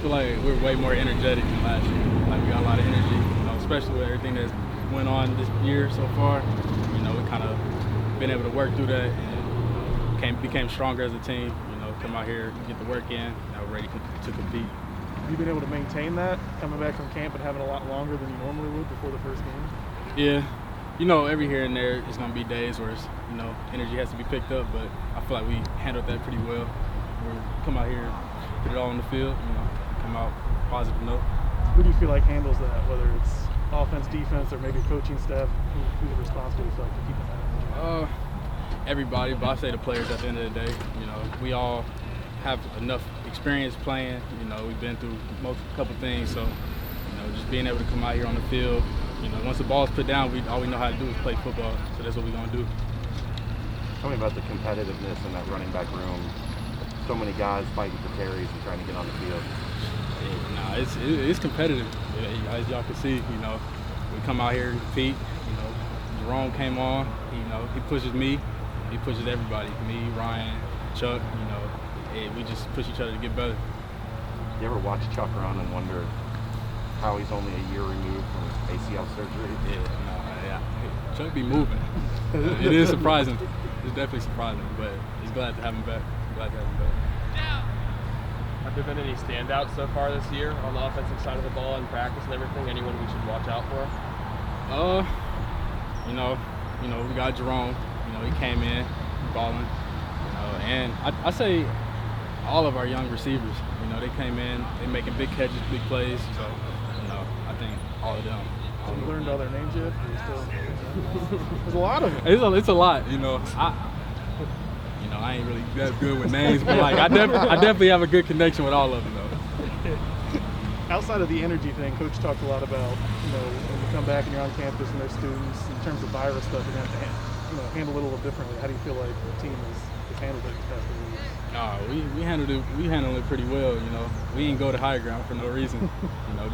feel like we're way more energetic than last year. Like we got a lot of energy, especially with everything that's went on this year so far. We kind of been able to work through that and became stronger as a team. Come out here, get the work in, now we're ready to compete. Have you been able to maintain that coming back from camp and having a lot longer than you normally would before the first game? Yeah. Every here and there, it's going to be days where energy has to be picked up, but I feel like we handled that pretty well. We come out here, put it all on the field, come out positive note. Who do you feel like handles that, whether it's offense, defense, or maybe coaching staff? Who's responsible for keeping that? Everybody, but I say the players at the end of the day. We all have enough experience playing. We've been through a couple things, so just being able to come out here on the field. Once the ball's put down, all we know how to do is play football. So that's what we're gonna do. Tell me about the competitiveness in that running back room. So many guys fighting for carries and trying to get on the field. It's competitive. As y'all can see, we come out here and compete. Jerome came on. He pushes me. He pushes everybody. Me, Ryan, Chuck. We just push each other to get better. You ever watch Chuck run and wonder how he's only a year removed from his ACL surgery? Yeah. Chuck be moving. It is surprising. It's definitely surprising, but he's glad to have him back. Have there been any standouts so far this year on the offensive side of the ball in practice and everything? Anyone we should watch out for? We got Jerome. He came in balling. And I say all of our young receivers. They came in, they making big catches, big plays. So, I think all of them. Have you learned all their names yet? There's a lot of them. It's a lot. I ain't really that good with names, but I definitely have a good connection with all of them, though. Outside of the energy thing, Coach talked a lot about, when you come back and you're on campus and there's students, in terms of virus stuff, you're going to have to handle it a little differently. How do you feel like the team has handled it the past few weeks? We handled it pretty well. We didn't go to higher ground for no reason.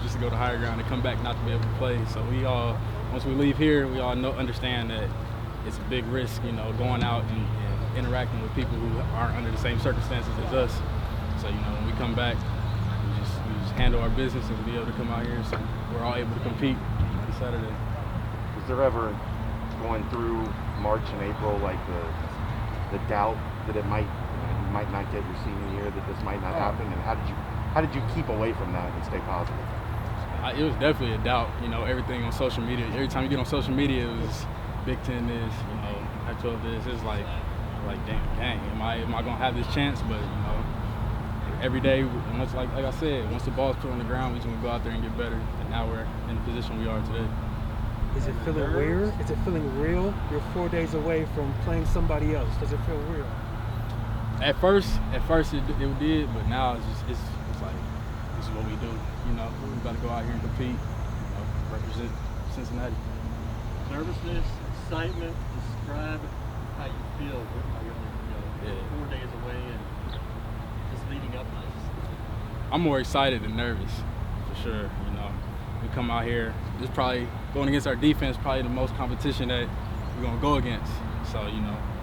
Just to go to higher ground and come back not to be able to play. So we all, once we leave here, we all understand that it's a big risk. Going out and interacting with people who aren't under the same circumstances as us. So when we come back, we just handle our business and be able to come out here so we're all able to compete on Saturday. Was there ever going through March and April like the doubt that it might you might not get your senior year, that this might not happen, and how did you keep away from that and stay positive? It was definitely a doubt. Everything on social media. Every time you get on social media, it was Big Ten this, Pac-12 this. It's like dang, am I gonna have this chance? But every day, like I said, once the ball's put on the ground, we just gonna go out there and get better. And now we're in the position we are today. Is it feeling weird? Is it feeling real? You're 4 days away from playing somebody else. Does it feel real? At first it did, but now it's like this is what we do. We got to go out here and compete, represent Cincinnati. Nervousness, excitement. Describe how you feel. 4 days away and just leading up to this. I'm more excited than nervous, for sure. We come out here. This probably going against our defense, probably the most competition that we're gonna go against. So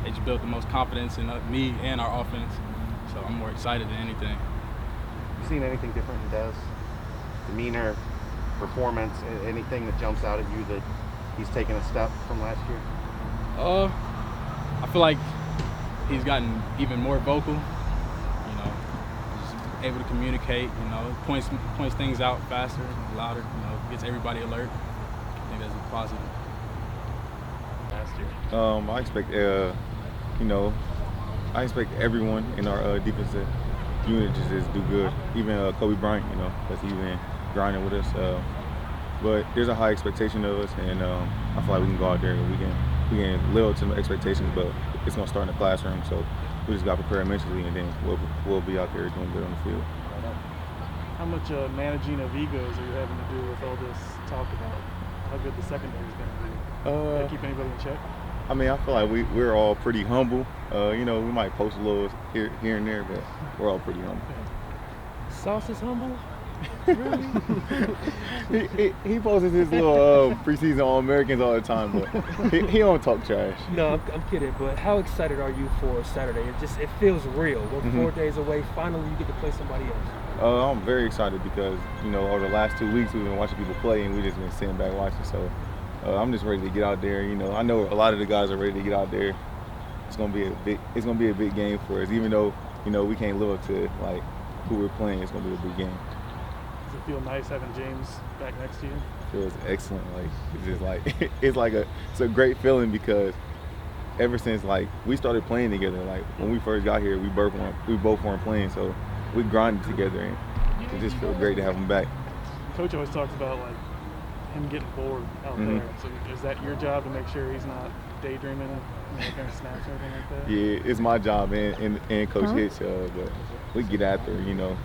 they just built the most confidence in me and our offense. So I'm more excited than anything. You seen anything different in Des? Demeanor, performance, anything that jumps out at you that he's taken a step from last year? I feel like he's gotten even more vocal. Just able to communicate. Points things out faster, louder. Gets everybody alert. I think that's a positive. Last year. I expect everyone in our defensive unit just do good. Even Kobe Bryant, because he's been grinding with us. But there's a high expectation of us, and I feel like we can go out there and we can live up to the expectations. But it's gonna start in the classroom, so we just got to prepare mentally, and then we'll be out there doing good on the field. How much managing of egos are you having to do with all this talk about how good the secondary is going to be? Keep anybody in check? I feel like we're all pretty humble. We might post a little here and there, but we're all pretty humble. Sauce is humble? He posts his little preseason All-Americans all the time, but he don't talk trash. No, I'm kidding. But how excited are you for Saturday? It feels real. We're 4 days away. Finally, you get to play somebody else. I'm very excited because, over the last 2 weeks we've been watching people play and we just been sitting back watching. So I'm just ready to get out there. I know a lot of the guys are ready to get out there. It's gonna be a big game for us. Even though we can't live up to like who we're playing, it's gonna be a big game. Does it feel nice having James back next to you? It feels excellent. Like it's just like it's a great feeling because ever since like we started playing together, like when we first got here, we both weren't playing, so we grinded together, and it just feels great to have him back. Coach always talks about like him getting bored out there. So is that your job to make sure he's not daydreaming and kind of snaps or anything like that? Yeah, it's my job and Coach Hitch, but we get after it,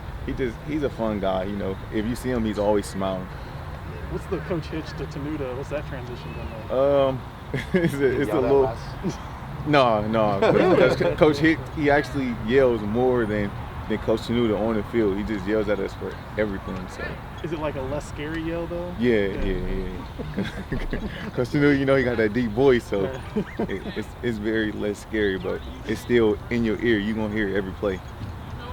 He's a fun guy, If you see him, he's always smiling. What's the Coach Hitch to Tenuta? What's that transition been like? It's a little. No. Coach Hitch, he actually yells more than Coach Tenuta on the field. He just yells at us for everything. So. Is it like a less scary yell though? Yeah. Coach Tenuta, he got that deep voice, so it's very less scary, but it's still in your ear. You're gonna hear it every play.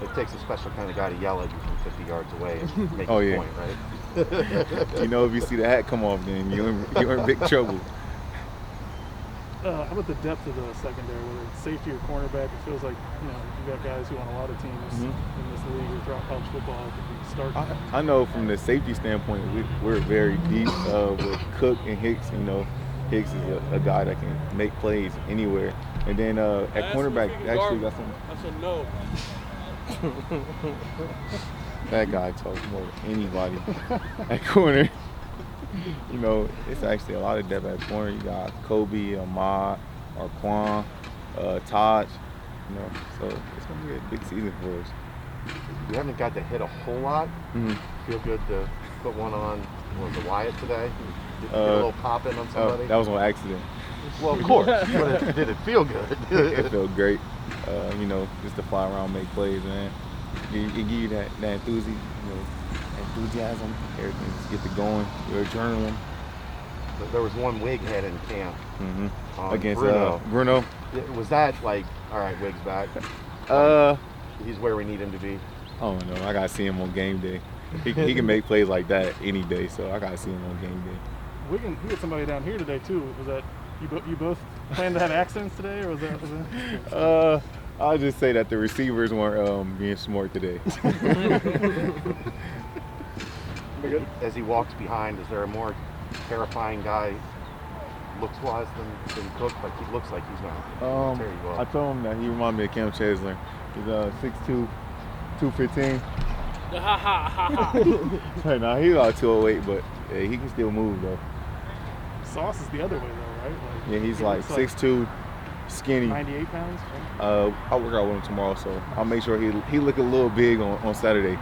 It takes a special kind of guy to yell at you from 50 yards away and make a point, right? If you see the hat come off, then you're in big trouble. How about the depth of the secondary, whether it's safety or cornerback? It feels like you got guys who on a lot of teams in this league or throughout college football can start. I know from the safety standpoint, we're very deep with Cook and Hicks. Hicks is a guy that can make plays anywhere. And then at cornerback, actually got some. I said no. That guy talks more than anybody at corner. It's actually a lot of depth at corner. You got Kobe, Ahmad, Arquan, Taj. So it's gonna be a big season for us. You haven't got to hit a whole lot. Feel good to put one on. Was it Wyatt today? Did you get a little pop in on somebody? That was on accident. Well, of course. But did it feel good? It felt great. Just to fly around, make plays, man. It give you that enthusiasm, everything. Just get to going. Your adrenaline. There was one Wig head in camp against Bruno. Was that like, all right, Wig's back? He's where we need him to be. Oh no, I gotta see him on game day. He can make plays like that any day, so I gotta see him on game day. Wigan, he had somebody down here today too. Was that you both planned to have accidents today, or was that? I'll just say that the receivers weren't being smart today. As he walks behind, is there a more terrifying guy looks-wise than Cook? Like he looks like he's not. I told him that he reminded me of Cam Chancellor. He's 6'2", 215. Nah, he's about 208, but he can still move though. Sauce is the other way though, right? Yeah, he's like 6'2", skinny. 98 pounds. I'll work out with him tomorrow, so I'll make sure he look a little big on Saturday.